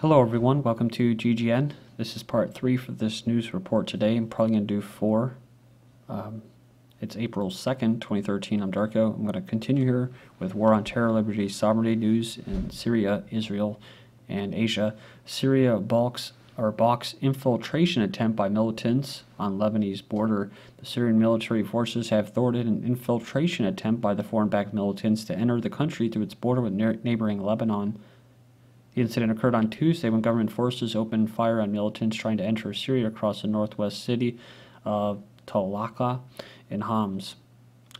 Hello everyone, welcome to GGN. This is part 3 for this news report today. I'm probably going to do 4. It's April 2nd, 2013. I'm Darko. I'm going to continue here with War on Terror, Liberty, Sovereignty news in Syria, Israel, and Asia. Syria balks infiltration attempt by militants on Lebanese border. The Syrian military forces have thwarted an infiltration attempt by the foreign-backed militants to enter the country through its border with neighboring Lebanon. The incident occurred on Tuesday when government forces opened fire on militants trying to enter Syria across the northwest city of Talaka and Homs.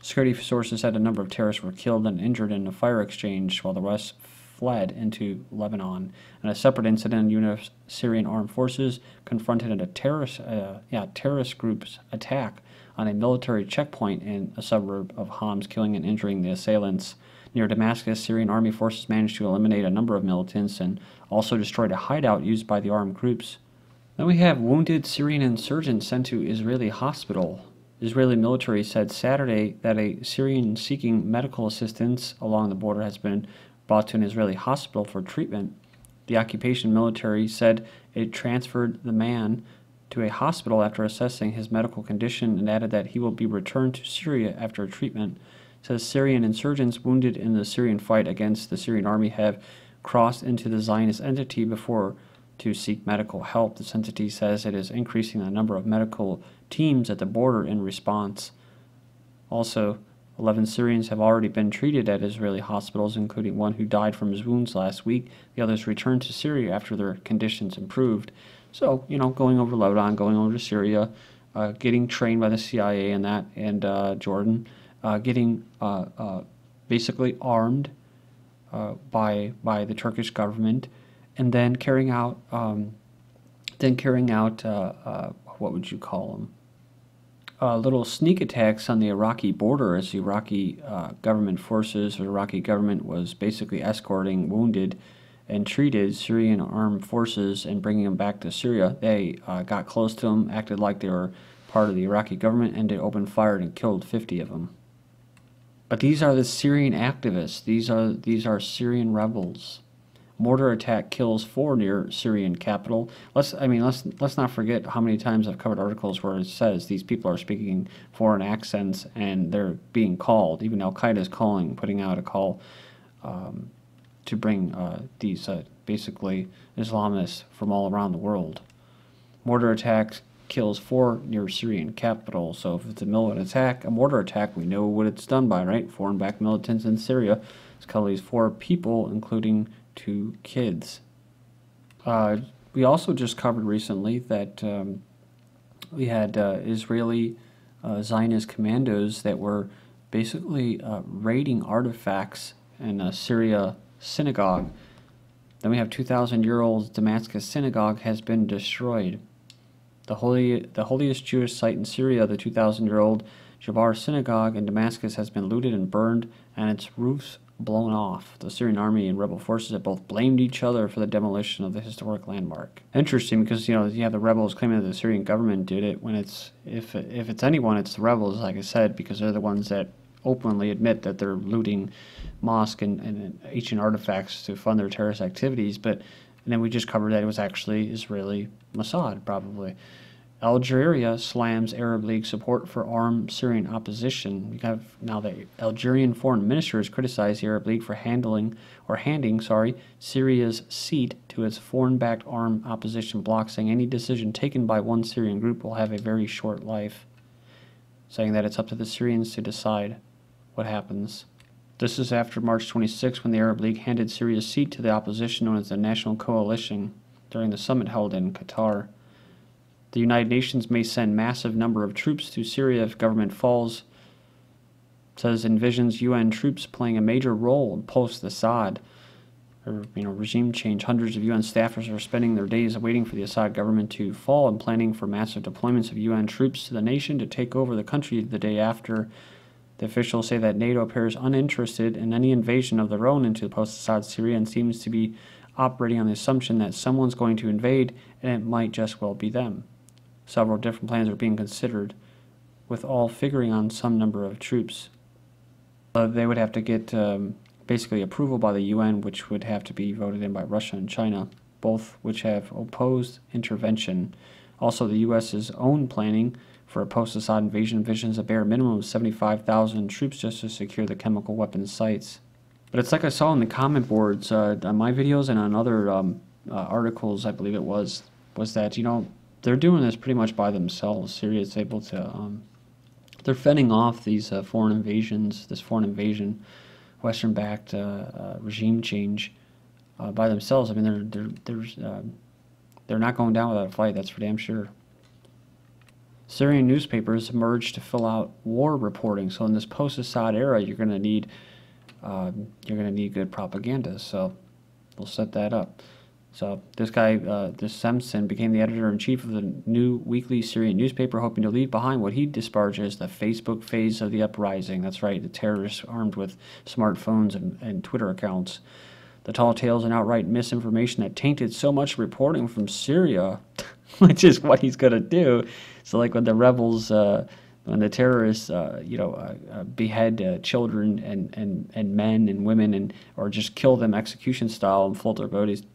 Security sources said a number of terrorists were killed and injured in a fire exchange, while the rest fled into Lebanon. In a separate incident, U.S. Syrian armed forces confronted a terrorist group's attack on a military checkpoint in a suburb of Homs, killing and injuring the assailants. Near Damascus, Syrian army forces managed to eliminate a number of militants and also destroyed a hideout used by the armed groups. Then we have wounded Syrian insurgents sent to Israeli hospital. Israeli military said Saturday that a Syrian seeking medical assistance along the border has been brought to an Israeli hospital for treatment. The occupation military said it transferred the man to a hospital after assessing his medical condition and added that he will be returned to Syria after treatment. Says Syrian insurgents wounded in the Syrian fight against the Syrian army have crossed into the Zionist entity before to seek medical help. This entity says it is increasing the number of medical teams at the border in response. Also, 11 Syrians have already been treated at Israeli hospitals, including one who died from his wounds last week. The others returned to Syria after their conditions improved. So, going over Lebanon, going over to Syria, getting trained by the CIA and Jordan. Getting basically armed by the Turkish government, and then carrying out what would you call them? Little sneak attacks on the Iraqi border as the Iraqi government forces, or the Iraqi government was basically escorting wounded and treated Syrian armed forces and bringing them back to Syria. They got close to them, acted like they were part of the Iraqi government, and they opened fire and killed 50 of them. But these are the Syrian activists. These are Syrian rebels. Mortar attack kills 4 near Syrian capital. Let's not forget how many times I've covered articles where it says these people are speaking foreign accents and they're being called. Even Al Qaeda is putting out a call to bring these basically Islamists from all around the world. Mortar attacks kills 4 near Syrian capital. So if it's a militant attack, a mortar attack, we know what it's done by, right? Foreign-backed militants in Syria. It's killed these 4 people, including 2 kids. We also just covered recently that we had Israeli Zionist commandos that were basically raiding artifacts in a Syria synagogue. Then we have 2,000-year-old Damascus synagogue has been destroyed. The holiest Jewish site in Syria, the 2,000-year-old Jabar synagogue in Damascus, has been looted and burned, and its roofs blown off. The Syrian army and rebel forces have both blamed each other for the demolition of the historic landmark. Interesting, because you have the rebels claiming that the Syrian government did it. When if it's anyone, it's the rebels, like I said, because they're the ones that openly admit that they're looting mosque and ancient artifacts to fund their terrorist activities. And then we just covered that it was actually Israeli Mossad, probably. Algeria slams Arab League support for armed Syrian opposition. We have now the Algerian foreign minister has criticized the Arab League for handing Syria's seat to its foreign-backed armed opposition bloc, saying any decision taken by one Syrian group will have a very short life, saying that it's up to the Syrians to decide what happens. This is after March 26, when the Arab League handed Syria's seat to the opposition known as the National Coalition during the summit held in Qatar. The United Nations may send massive number of troops to Syria if government falls. It says envisions UN troops playing a major role in post-Assad regime change. Hundreds of UN staffers are spending their days waiting for the Assad government to fall and planning for massive deployments of UN troops to the nation to take over the country the day after. The officials say that NATO appears uninterested in any invasion of their own into post-Assad Syria and seems to be operating on the assumption that someone's going to invade and it might just well be them. Several different plans are being considered, with all figuring on some number of troops. They would have to get basically approval by the UN, which would have to be voted in by Russia and China. both which have opposed intervention. Also, the U.S.'s own planning for a post-Assad invasion envisions a bare minimum of 75,000 troops just to secure the chemical weapons sites. But it's like I saw in the comment boards on my videos and on other articles, I believe it was that, you know, they're doing this pretty much by themselves. Syria is able to, they're fending off these foreign invasions, this foreign invasion, Western-backed regime change by themselves. I mean, they're not going down without a fight. That's for damn sure. Syrian newspapers emerged to fill out war reporting. So in this post-Assad era, you're going to need good propaganda. So we'll set that up. So this guy, this Samson, became the editor-in-chief of the new weekly Syrian newspaper, hoping to leave behind what he disparaged as the Facebook phase of the uprising. That's right, the terrorists armed with smartphones and Twitter accounts. The tall tales and outright misinformation that tainted so much reporting from Syria, which is what he's going to do. So like when the rebels, when the terrorists, behead children and men and women, or just kill them execution style and float their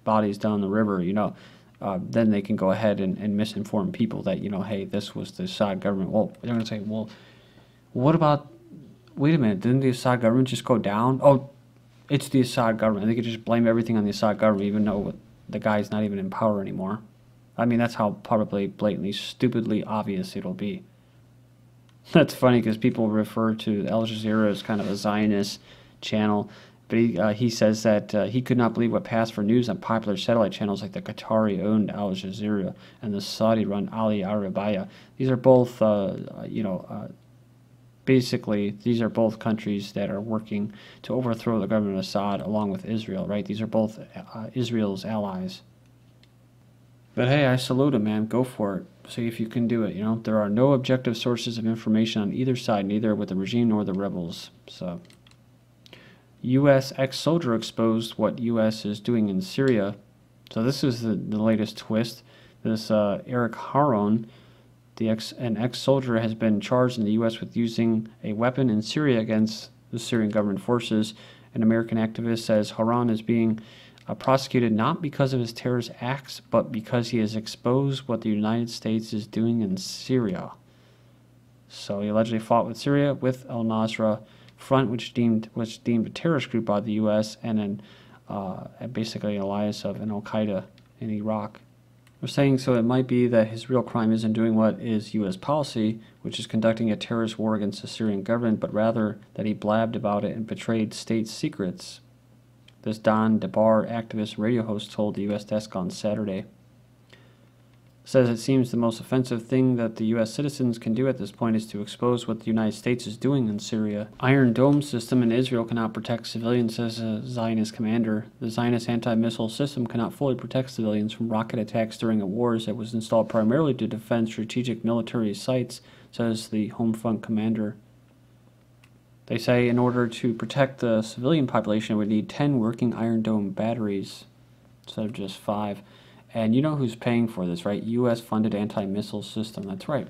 bodies down the river, then they can go ahead and misinform people that, hey, this was the Assad government. Well, they're going to say, well, what about, wait a minute, didn't the Assad government just go down? Oh, it's the Assad government. They could just blame everything on the Assad government, even though the guy's not even in power anymore. I mean, that's how probably blatantly, stupidly obvious it'll be. That's funny because people refer to Al Jazeera as kind of a Zionist channel, but he says that he could not believe what passed for news on popular satellite channels like the Qatari-owned Al Jazeera and the Saudi-run Ali Arabiya. These are both, basically, these are both countries that are working to overthrow the government of Assad along with Israel, right? These are both Israel's allies. But hey, I salute him, man. Go for it. See if you can do it, There are no objective sources of information on either side, neither with the regime nor the rebels. So, U.S. ex-soldier exposed what U.S. is doing in Syria. So this is the latest twist. This Eric Haron, an ex-soldier, has been charged in the U.S. with using a weapon in Syria against the Syrian government forces. An American activist says Haron is being prosecuted not because of his terrorist acts, but because he has exposed what the United States is doing in Syria. So he allegedly fought with Syria with al-Nusra Front, which was deemed a terrorist group by the U.S., and basically an alliance of an al-Qaeda in Iraq. We're saying so it might be that his real crime isn't doing what is U.S. policy, which is conducting a terrorist war against the Syrian government, but rather that he blabbed about it and betrayed state secrets. This Don DeBar activist radio host told the U.S. desk on Saturday. Says it seems the most offensive thing that the U.S. citizens can do at this point is to expose what the United States is doing in Syria. Iron Dome system in Israel cannot protect civilians, says a Zionist commander. The Zionist anti-missile system cannot fully protect civilians from rocket attacks during a war that was installed primarily to defend strategic military sites, says the Home Front commander. They say in order to protect the civilian population, it would need 10 working Iron Dome batteries instead of just 5. And you know who's paying for this, right? U.S.-funded anti-missile system. That's right.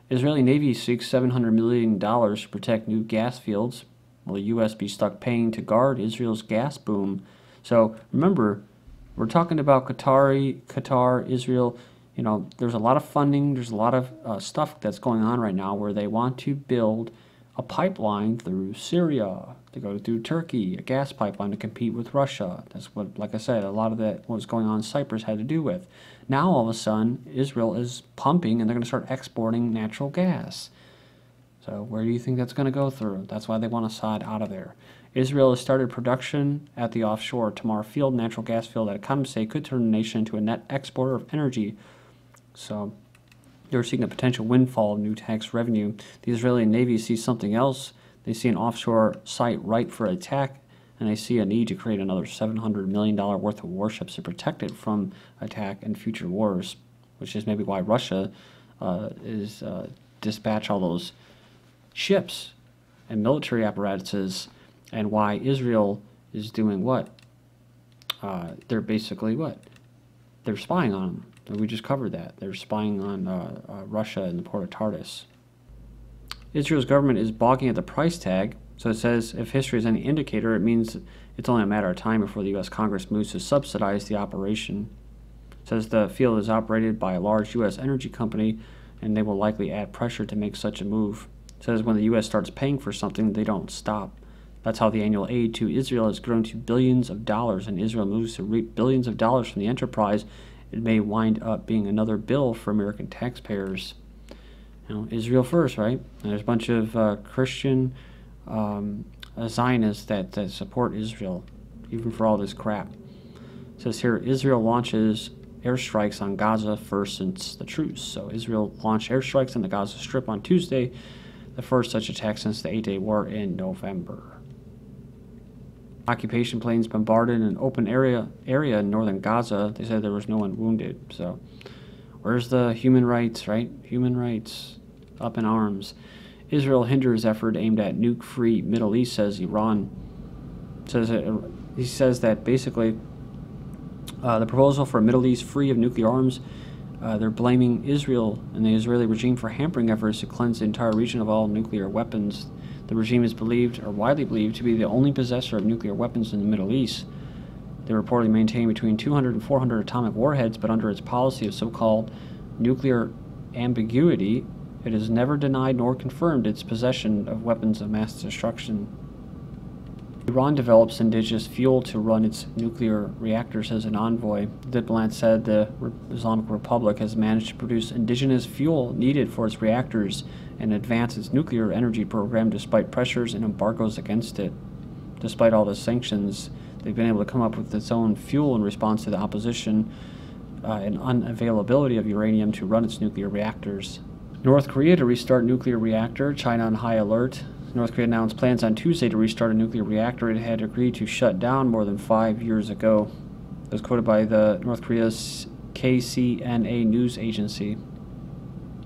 Israeli Navy seeks $700 million to protect new gas fields. Will the U.S. be stuck paying to guard Israel's gas boom? So remember, we're talking about Qatar, Israel. There's a lot of funding. There's a lot of stuff that's going on right now where they want to build a pipeline through Syria to go through Turkey, a gas pipeline to compete with Russia. That's what, like I said, a lot of that what was going on in Cyprus had to do with. Now, all of a sudden, Israel is pumping and they're going to start exporting natural gas. So where do you think that's going to go through? That's why they want Assad out of there. Israel has started production at the offshore Tamar field, natural gas field that economists say could turn the nation into a net exporter of energy. So they're seeing a potential windfall of new tax revenue. The Israeli Navy sees something else. They see an offshore site ripe for attack, and they see a need to create another $700 million worth of warships to protect it from attack and future wars, which is maybe why Russia is dispatch all those ships and military apparatuses, and why Israel is doing what? They're basically what? They're spying on them. We just covered that. They're spying on Russia and the port of Tartus. Israel's government is balking at the price tag, so it says if history is any indicator, it means it's only a matter of time before the U.S. Congress moves to subsidize the operation. says the field is operated by a large U.S. energy company, and they will likely add pressure to make such a move. Says when the U.S. starts paying for something, they don't stop. That's how the annual aid to Israel has grown to billions of dollars, and Israel moves to reap billions of dollars from the enterprise. It may wind up being another bill for American taxpayers. You know, Israel first, right? And there's a bunch of Christian Zionists that support Israel, even for all this crap. It says here, Israel launches airstrikes on Gaza first since the truce. So Israel launched airstrikes on the Gaza Strip on Tuesday, the first such attack since the 8-day war in November. Occupation planes bombarded an open area in northern Gaza. They said there was no one wounded. So where's the human rights, right? Human rights up in arms. Israel hinders effort aimed at nuke-free Middle East, says Iran. He says that basically the proposal for a Middle East free of nuclear arms, they're blaming Israel and the Israeli regime for hampering efforts to cleanse the entire region of all nuclear weapons. The regime is believed, or widely believed, to be the only possessor of nuclear weapons in the Middle East. They reportedly maintain between 200 and 400 atomic warheads, but under its policy of so-called nuclear ambiguity, it has never denied nor confirmed its possession of weapons of mass destruction. Iran develops indigenous fuel to run its nuclear reactors, says an envoy. The diplomat said the Islamic Republic has managed to produce indigenous fuel needed for its reactors and advance its nuclear energy program despite pressures and embargoes against it. Despite all the sanctions, they've been able to come up with its own fuel in response to the opposition and unavailability of uranium to run its nuclear reactors. North Korea to restart nuclear reactor, China on high alert. North Korea announced plans on Tuesday to restart a nuclear reactor it had agreed to shut down more than 5 years ago. It was quoted by the North Korea's KCNA news agency.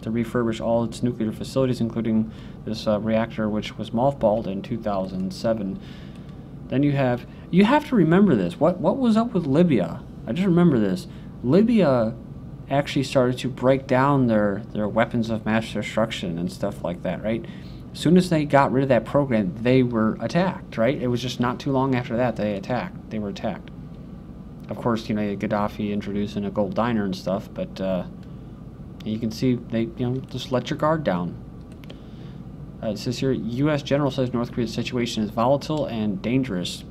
To refurbish all its nuclear facilities, including this reactor, which was mothballed in 2007. Then you have to remember this. What was up with Libya? I just remember this. Libya actually started to break down their weapons of mass destruction and stuff like that, right? As soon as they got rid of that program, they were attacked, right? It was just not too long after that they were attacked. Of course, you know, Gaddafi introducing a gold diner and stuff, but you can see they, just let your guard down. It says here, U.S. general says North Korea's situation is volatile and dangerous.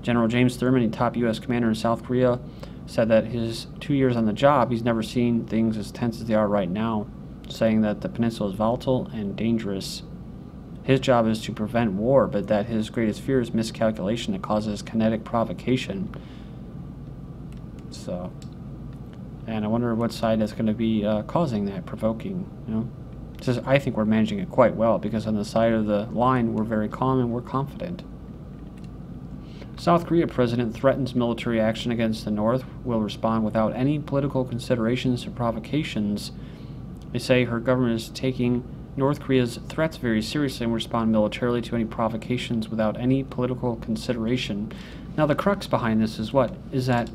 General James Thurman, a top U.S. commander in South Korea, said that his 2 years on the job, he's never seen things as tense as they are right now, saying that the peninsula is volatile and dangerous. His job is to prevent war, but that his greatest fear is miscalculation that causes kinetic provocation. So, and I wonder what side is going to be causing that, provoking, It says, I think we're managing it quite well, because on the side of the line, we're very calm and we're confident. South Korea president threatens military action against the North, will respond without any political considerations or provocations. They say her government is taking North Korea's threats very seriously and will respond militarily to any provocations without any political consideration. Now, the crux behind this is what? Is that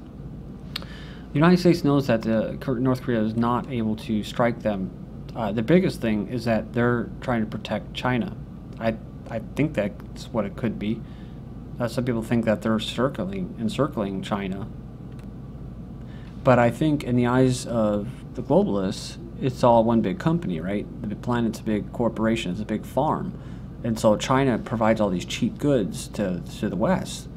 the United States knows that North Korea is not able to strike them. The biggest thing is that they're trying to protect China. I think that's what it could be. Some people think that they're encircling China. But I think in the eyes of the globalists, it's all one big company, right? The planet's a big corporation, it's a big farm. And so China provides all these cheap goods to the West,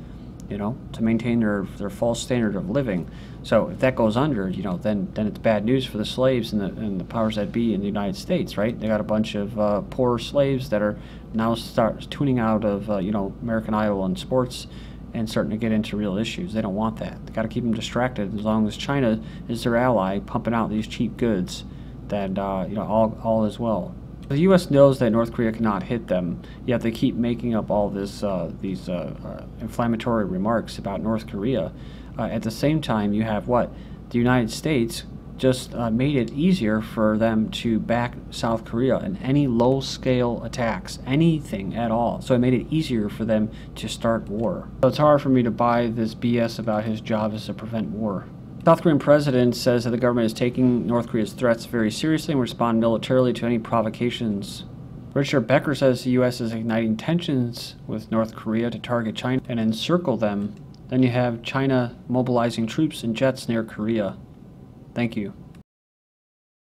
to maintain their false standard of living. So if that goes under, then it's bad news for the slaves and the powers that be in the United States, right? They got a bunch of poor slaves that are now tuning out of, American Idol and sports and starting to get into real issues. They don't want that. They got to keep them distracted as long as China is their ally, pumping out these cheap goods. That all is well. The U.S. knows that North Korea cannot hit them, yet they keep making up all these inflammatory remarks about North Korea. At the same time, you have what? The United States just made it easier for them to back South Korea in any low-scale attacks, anything at all. So it made it easier for them to start war. So it's hard for me to buy this BS about his job is to prevent war. South Korean president says that the government is taking North Korea's threats very seriously and will respond militarily to any provocations. Richard Becker says the U.S. is igniting tensions with North Korea to target China and encircle them. Then you have China mobilizing troops and jets near Korea. Thank you.